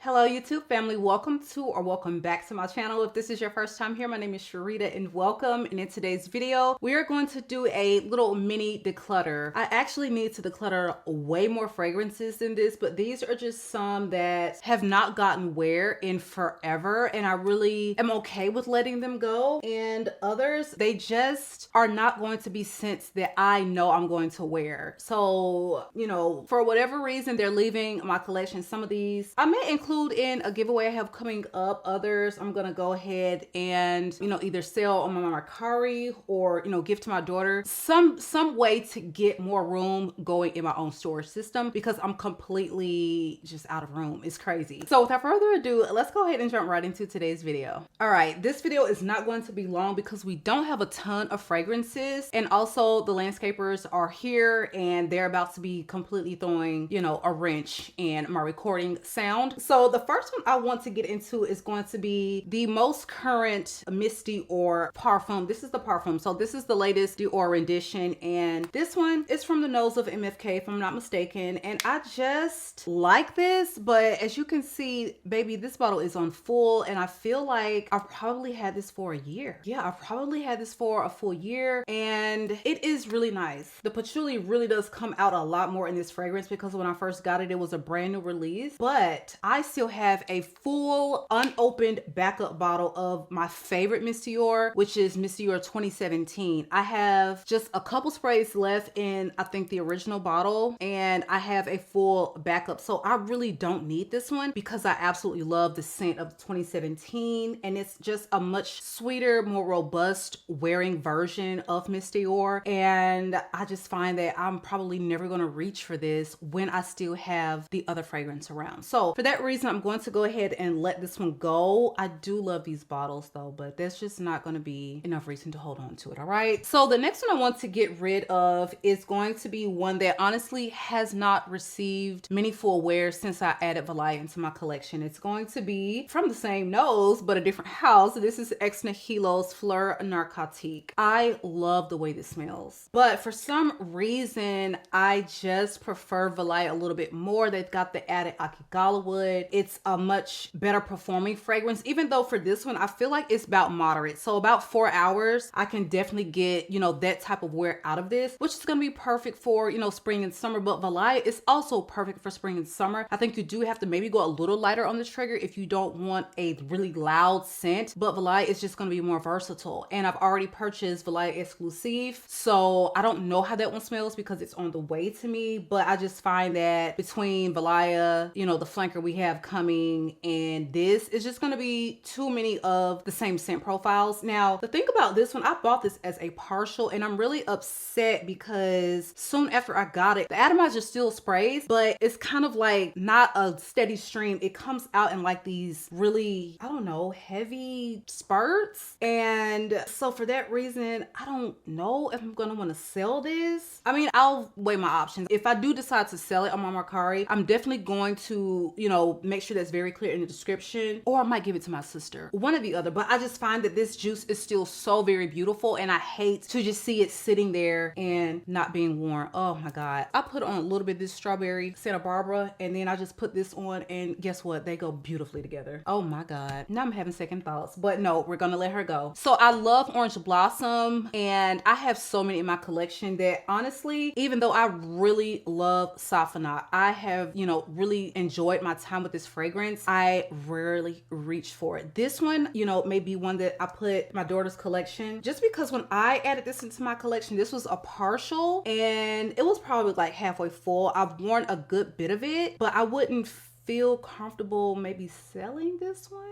Hello YouTube family, welcome to or welcome back to my channel. If this is your first time here, my name is Sharita and welcome. And in today's video, we are going to do a little mini declutter. I actually need to declutter way more fragrances than this, but these are just some that have not gotten wear in forever and I really am okay with letting them go. And others, they just are not going to be scents that I know I'm going to wear. So, you know, for whatever reason, they're leaving my collection. Some of these I may include in a giveaway I have coming up. Others I'm gonna go ahead and, you know, either sell on my MERCARI or, you know, give to my daughter. Some way to get more room going in my own storage system because I'm completely just out of room. It's crazy. So without further ado, let's go ahead and jump right into today's video. All right, this video is not going to be long because we don't have a ton of fragrances, and also the landscapers are here and they're about to be completely throwing, you know, a wrench in my recording sound. So the first one I want to get into is going to be the most current Miss Dior parfum. This is the parfum. So this is the latest Dior rendition, and this one is from the nose of MFK if I'm not mistaken. And I just like this, but as you can see, baby, this bottle is on full and I feel like I've probably had this for a year. Yeah, I've probably had this for a full year and it is really nice. The patchouli really does come out a lot more in this fragrance because when I first got it, it was a brand new release, but I still have a full unopened backup bottle of my favorite Miss Dior, which is Miss Dior 2017. I have just a couple sprays left in, I think, the original bottle, and I have a full backup. So I really don't need this one because I absolutely love the scent of 2017, and it's just a much sweeter, more robust wearing version of Miss Dior. And I just find that I'm probably never going to reach for this when I still have the other fragrance around. So for that reason, I'm going to go ahead and let this one go. I do love these bottles though, but there's just not going to be enough reason to hold on to it. All right. So the next one I want to get rid of is going to be one that honestly has not received many full wears since I added Valaya into my collection. It's going to be from the same nose, but a different house. This is ex Nihilo's Fleur Narcotique. I love the way this smells, but for some reason, I just prefer Valaya a little bit more. They've got the added Akigala wood. It's a much better performing fragrance, even though for this one, I feel like it's about moderate. So about 4 hours, I can definitely get, you know, that type of wear out of this, which is going to be perfect for, you know, spring and summer. But Valaya is also perfect for spring and summer. I think you do have to maybe go a little lighter on the trigger if you don't want a really loud scent, but Valaya is just going to be more versatile. And I've already purchased Valaya Exclusive, so I don't know how that one smells because it's on the way to me, but I just find that between Valaya, you know, the flanker we have coming, and this is just going to be too many of the same scent profiles. Now, the thing about this one, I bought this as a partial and I'm really upset because soon after I got it, the atomizer still sprays, but it's kind of like not a steady stream. It comes out in like these really, I don't know, heavy spurts. And so for that reason, I don't know if I'm going to want to sell this. I mean, I'll weigh my options. If I do decide to sell it on my MERCARI, I'm definitely going to, you know, make sure that's very clear in the description, or I might give it to my sister, one or the other. But I just find that this juice is still so very beautiful and I hate to just see it sitting there and not being worn. Oh my God. I put on a little bit of this strawberry Santa Barbara and then I just put this on and guess what? They go beautifully together. Oh my God. Now I'm having second thoughts, but no, we're gonna let her go. So I love Orange Blossom and I have so many in my collection that honestly, even though I really love Safonat, I have, you know, really enjoyed my time with this fragrance. I rarely reach for it. This one, you know, may be one that I put in my daughter's collection just because when I added this into my collection, this was a partial and it was probably like halfway full. I've worn a good bit of it, but I wouldn't feel comfortable maybe selling this one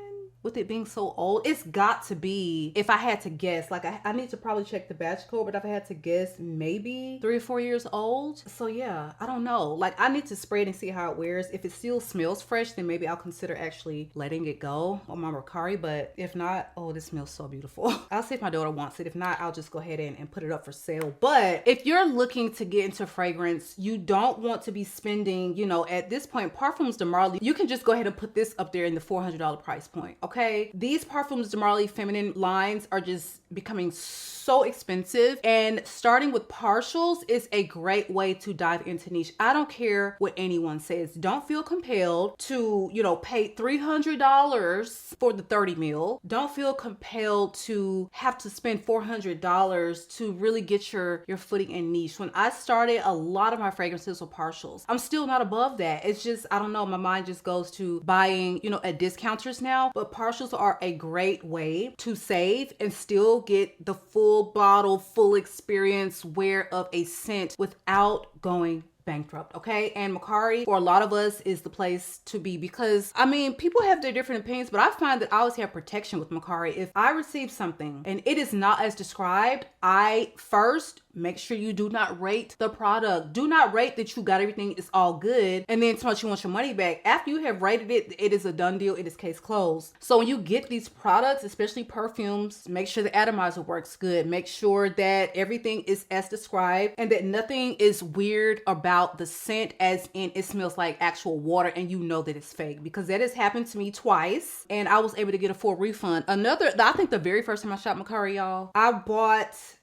with it being so old. It's got to be, if I had to guess, like I need to probably check the batch code, but if I had to guess, maybe 3 or 4 years old. So yeah, I don't know. Like I need to spray it and see how it wears. If it still smells fresh, then maybe I'll consider actually letting it go on my MERCARI. But if not, oh, this smells so beautiful. I'll see if my daughter wants it. If not, I'll just go ahead and put it up for sale. But if you're looking to get into fragrance, you don't want to be spending, you know, at this point, Parfums de Marley, you can just go ahead and put this up there in the $400 price point, okay? These Parfums de Marley feminine lines are just becoming so expensive, and starting with partials is a great way to dive into niche. I don't care what anyone says. Don't feel compelled to, you know, pay $300 for the 30 mil. Don't feel compelled to have to spend $400 to really get your footing in niche. When I started, a lot of my fragrances were partials. I'm still not above that. It's just, I don't know, my mind just goes to buying, you know, at discounters now, but partials are a great way to save and still get the full bottle, full experience wear of a scent without going bankrupt, okay? And MERCARI, for a lot of us, is the place to be, because I mean, people have their different opinions, but I find that I always have protection with MERCARI. If I receive something and it is not as described, I first make sure you do not rate the product. Do not rate that you got everything, it's all good, and then tell us you want your money back. After you have rated it, it is a done deal, it is case closed. So when you get these products, especially perfumes, make sure the atomizer works good. Make sure that everything is as described and that nothing is weird about the scent, as in it smells like actual water and you know that it's fake, because that has happened to me twice and I was able to get a full refund. I think the very first time I shot MERCARI, y'all,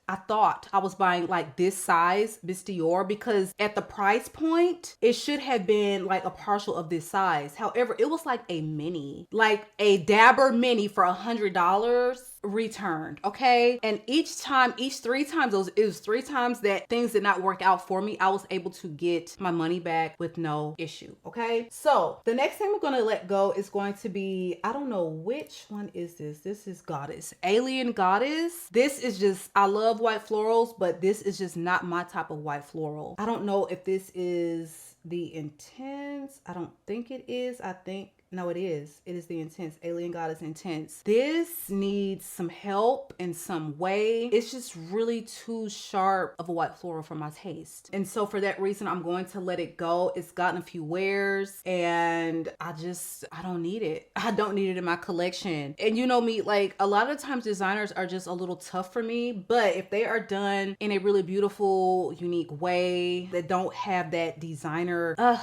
I thought I was buying like this size Miss Dior, because at the price point, it should have been like a partial of this size. However, it was like a mini, like a dabber mini for $100 returned, okay? And each 3 times, it was 3 times that things did not work out for me, I was able to get my money back with no issue, okay? So the next thing we're gonna let go is going to be, I don't know which one is this. This is Goddess, Alien Goddess. This is just, I love white florals, but this is just not my type of white floral. I don't know if this is the Intense. I don't think it is. No, it is. It is the Intense. Alien Goddess Intense. This needs some help in some way. It's just really too sharp of a white floral for my taste. And so for that reason, I'm going to let it go. It's gotten a few wears and I don't need it. I don't need it in my collection. And you know me, like a lot of times designers are just a little tough for me, but if they are done in a really beautiful, unique way that don't have that designer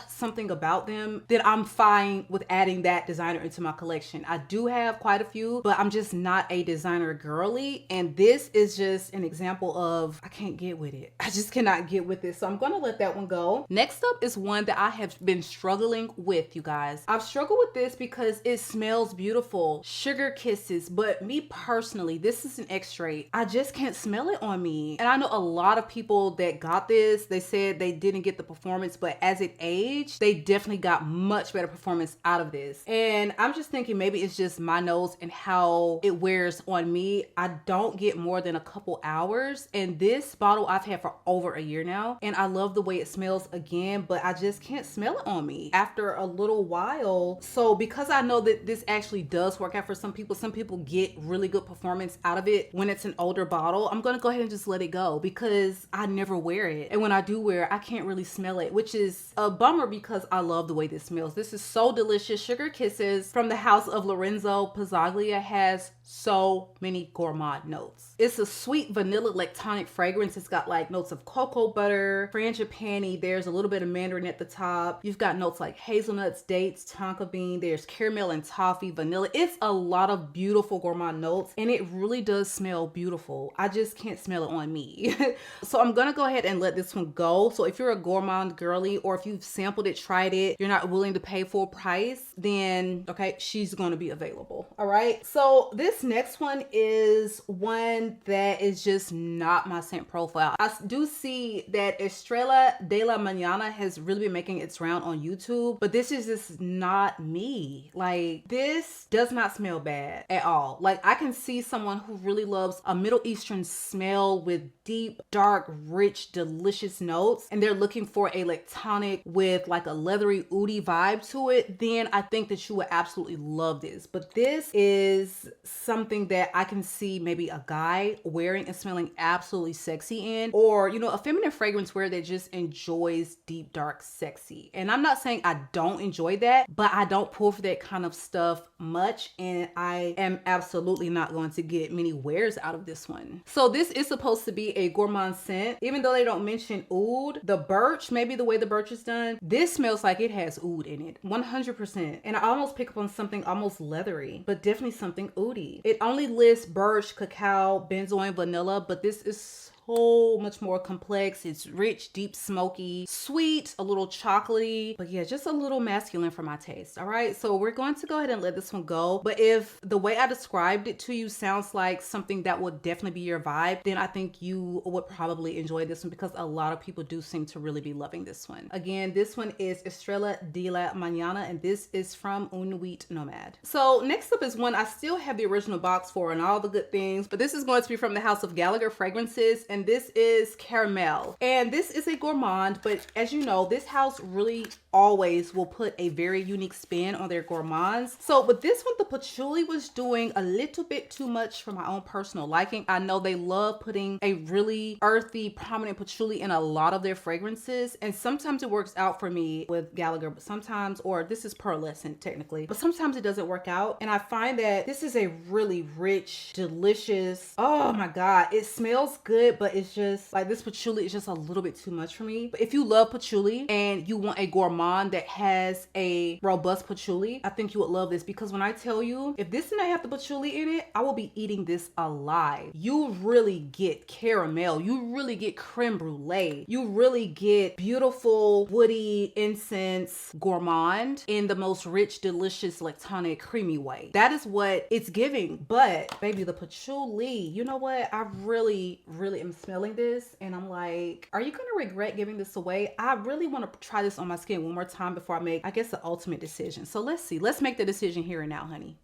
something about them, then I'm fine with adding that designer into my collection. I do have quite a few, but I'm just not a designer girly, and this is just an example of I can't get with it. I just cannot get with it, so I'm gonna let that one go. Next up is one that I have been struggling with, you guys. I've struggled with this because it smells beautiful, Sugar Kisses, but me personally, this is an X-ray. I just can't smell it on me, and I know a lot of people that got this, they said they didn't get the performance, but as it aged, they definitely got much better performance out of this. And I'm just thinking maybe it's just my nose and how it wears on me. I don't get more than a couple hours, and this bottle I've had for over a year now, and I love the way it smells again, but I just can't smell it on me after a little while. So because I know that this actually does work out for some people get really good performance out of it when it's an older bottle, I'm gonna go ahead and just let it go because I never wear it, and when I do wear it, I can't really smell it, which is a bummer because I love the way this smells. This is so delicious. Sugar Kisses from the house of Lorenzo Pizzaglia has so many gourmand notes. It's a sweet vanilla lactonic fragrance. It's got like notes of cocoa butter, frangipani. There's a little bit of mandarin at the top. You've got notes like hazelnuts, dates, tonka bean. There's caramel and toffee, vanilla. It's a lot of beautiful gourmand notes, and it really does smell beautiful. I just can't smell it on me. So I'm gonna go ahead and let this one go. So if you're a gourmand girly, or if you've sampled it, tried it, you're not willing to pay full price, then okay, she's gonna be available. All right, so this next one is one that is just not my scent profile. I do see that Estrella de la Manana has really been making its round on YouTube, but this is just not me. Like, this does not smell bad at all. Like, I can see someone who really loves a Middle Eastern smell with deep, dark, rich, delicious notes, and they're looking for a lactonic with like a leathery, oudy vibe to it, then I think that you would absolutely love this. But this is something that I can see maybe a guy wearing and smelling absolutely sexy in, or, you know, a feminine fragrance wearer that just enjoys deep, dark, sexy. And I'm not saying I don't enjoy that, but I don't pull for that kind of stuff much. And I am absolutely not going to get many wears out of this one. So this is supposed to be a gourmand scent. Even though they don't mention oud, the birch, maybe the way the birch is done, this smells like it has oud in it, 100%. And I almost pick up on something almost leathery, but definitely something oudy. It only lists birch, cacao, benzoin, vanilla, but this is so much more complex. It's rich, deep, smoky, sweet, a little chocolatey, but yeah, just a little masculine for my taste. All right, so we're going to go ahead and let this one go. But if the way I described it to you sounds like something that would definitely be your vibe, then I think you would probably enjoy this one, because a lot of people do seem to really be loving this one. Again, this one is Estrella de la Manana, and this is from Un Nuit Nomade. So next up is one I still have the original box for and all the good things, but this is going to be from the house of Gallagher Fragrances, and this is Caramel. And this is a gourmand, but as you know, this house really always will put a very unique spin on their gourmands. So with this one, the patchouli was doing a little bit too much for my own personal liking. I know they love putting a really earthy, prominent patchouli in a lot of their fragrances, and sometimes it works out for me with Gallagher, but sometimes, or this is pearlescent technically, but sometimes it doesn't work out. And I find that this is a really rich, delicious, oh my God, it smells good, but it's just like this patchouli is just a little bit too much for me. But if you love patchouli and you want a gourmand that has a robust patchouli, I think you would love this, because when I tell you, if this didn't have the patchouli in it, I will be eating this alive. You really get caramel, you really get creme brulee, you really get beautiful woody incense gourmand in the most rich, delicious, lactonic, creamy way. That is what it's giving. But baby, the patchouli, you know what, I really am smelling this and I'm like, are you gonna regret giving this away? I really want to try this on my skin one more time before I make, I guess, the ultimate decision. So let's see, let's make the decision here and now, honey.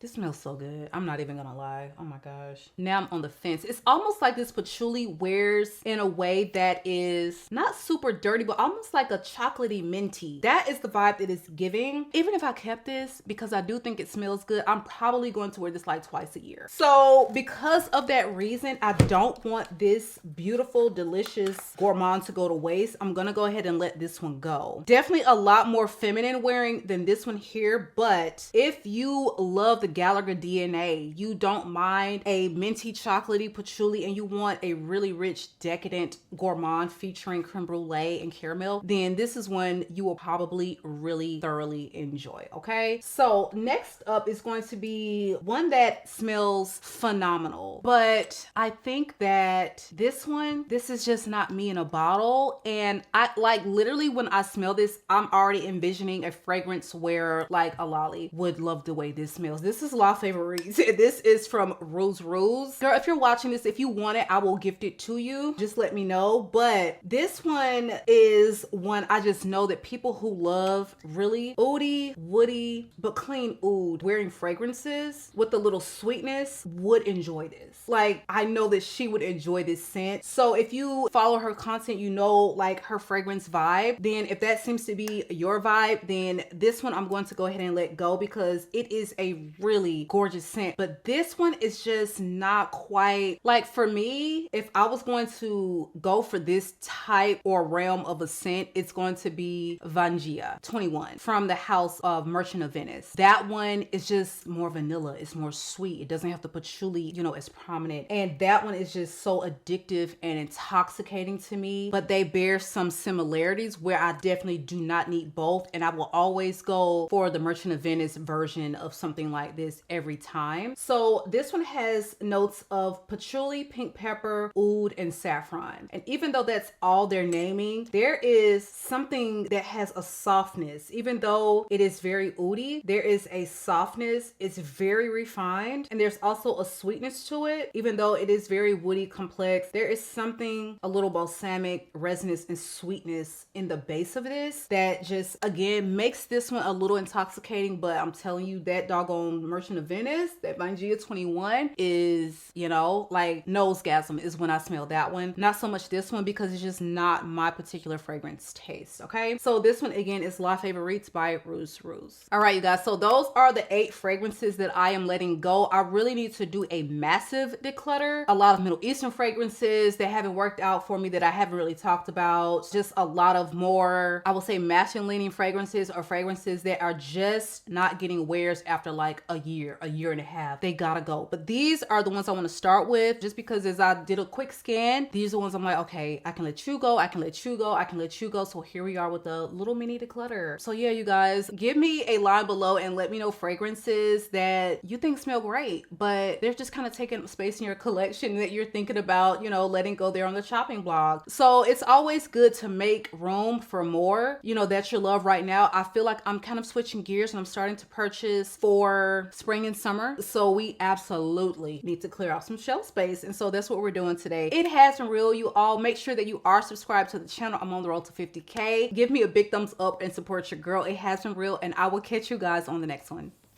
This smells so good. I'm not even gonna lie. Oh my gosh. Now I'm on the fence. It's almost like this patchouli wears in a way that is not super dirty, but almost like a chocolatey minty. That is the vibe it is giving. Even if I kept this, because I do think it smells good, I'm probably going to wear this like twice a year. So because of that reason, I don't want this beautiful, delicious gourmand to go to waste. I'm gonna go ahead and let this one go. Definitely a lot more feminine wearing than this one here, but if you love the Gallagher DNA, you don't mind a minty chocolatey patchouli, and you want a really rich decadent gourmand featuring creme brulee and caramel, then this is one you will probably really thoroughly enjoy. Okay, so next up is going to be one that smells phenomenal, but I think that this is just not me in a bottle. And I like, literally when I smell this, I'm already envisioning a fragrance where like a lolly would love the way this smells. This is La Favorite. This is from Rose Rose. Girl, if you're watching this, if you want it, I will gift it to you. Just let me know. But this one is one I just know that people who love really oudy, woody, but clean oud wearing fragrances with a little sweetness would enjoy this. Like, I know that she would enjoy this scent. So if you follow her content, you know like her fragrance vibe, then if that seems to be your vibe, then this one I'm going to go ahead and let go, because it is a really gorgeous scent. But this one is just not quite like, for me, if I was going to go for this type or realm of a scent, it's going to be Vangia 21 from the house of Merchant of Venice. That one is just more vanilla, it's more sweet, it doesn't have the patchouli, you know, as prominent, and that one is just so addictive and intoxicating to me. But they bear some similarities where I definitely do not need both, and I will always go for the Merchant of Venice version of something like this every time. So this one has notes of patchouli, pink pepper, oud, and saffron. And even though that's all they're naming, there is something that has a softness. Even though it is very oudy, there is a softness. It's very refined, and there's also a sweetness to it. Even though it is very woody, complex, there is something a little balsamic, resonance, and sweetness in the base of this that just, again, makes this one a little intoxicating. But I'm telling you, that doggone Merchant of Venice, that Vanilla 21 is, you know, like nosegasm is when I smell that one. Not so much this one because it's just not my particular fragrance taste, okay? So this one again is La Favorites by Rouge Rouge. All right, you guys, so those are the 8 fragrances that I am letting go. I really need to do a massive declutter. A lot of Middle Eastern fragrances that haven't worked out for me that I haven't really talked about. Just a lot of more, I will say, masculine leaning fragrances or fragrances that are just not getting wears after like a year and a half. They gotta go. But these are the ones I want to start with, just because as I did a quick scan, these are the ones I'm like, okay, I can let you go, I can let you go, I can let you go. So here we are with a little mini declutter. So yeah, you guys, give me a line below and let me know fragrances that you think smell great, but they're just kind of taking up space in your collection that you're thinking about, you know, letting go there on the shopping blog. So it's always good to make room for more, you know, that you love right now. I feel like I'm kind of switching gears and I'm starting to purchase for spring and summer. So we absolutely need to clear out some shelf space. And so that's what we're doing today. It has been real, you all. Make sure that you are subscribed to the channel. I'm on the road to 50K. Give me a big thumbs up and support your girl. It has been real, and I will catch you guys on the next one.